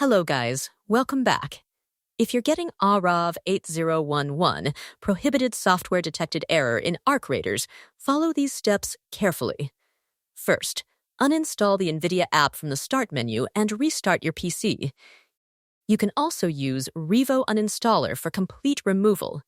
Hello guys, welcome back. If you're getting ARAV8011 Prohibited Software Detected Error in Arc Raiders, follow these steps carefully. First, uninstall the NVIDIA app from the Start menu and restart your PC. You can also use Revo Uninstaller for complete removal.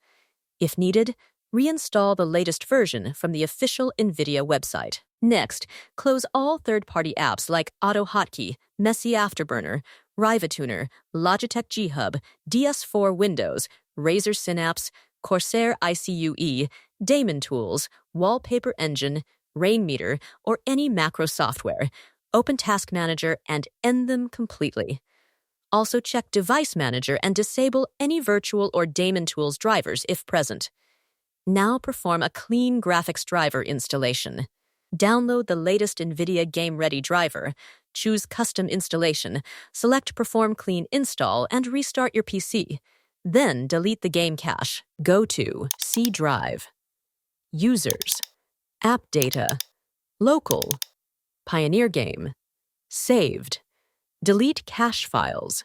If needed, reinstall the latest version from the official NVIDIA website. Next, close all third-party apps like AutoHotkey, Messy Afterburner, Rivatuner, Logitech G-Hub, DS4 Windows, Razer Synapse, Corsair ICUE, Daemon Tools, Wallpaper Engine, Rainmeter, or any macro software. Open Task Manager and end them completely. Also check Device Manager and disable any virtual or Daemon Tools drivers if present. Now perform a clean graphics driver installation. Download the latest NVIDIA Game Ready driver, choose Custom Installation, select Perform Clean Install, and restart your PC. Then delete the game cache. Go to C Drive, Users, App Data, Local, Pioneer Game, Saved. Delete cache files.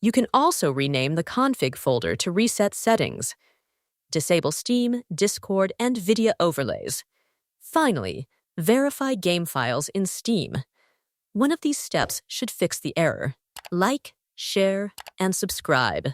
You can also rename the config folder to reset settings. Disable Steam, Discord, and video overlays. Finally, verify game files in Steam. One of these steps should fix the error. Like, share, and subscribe.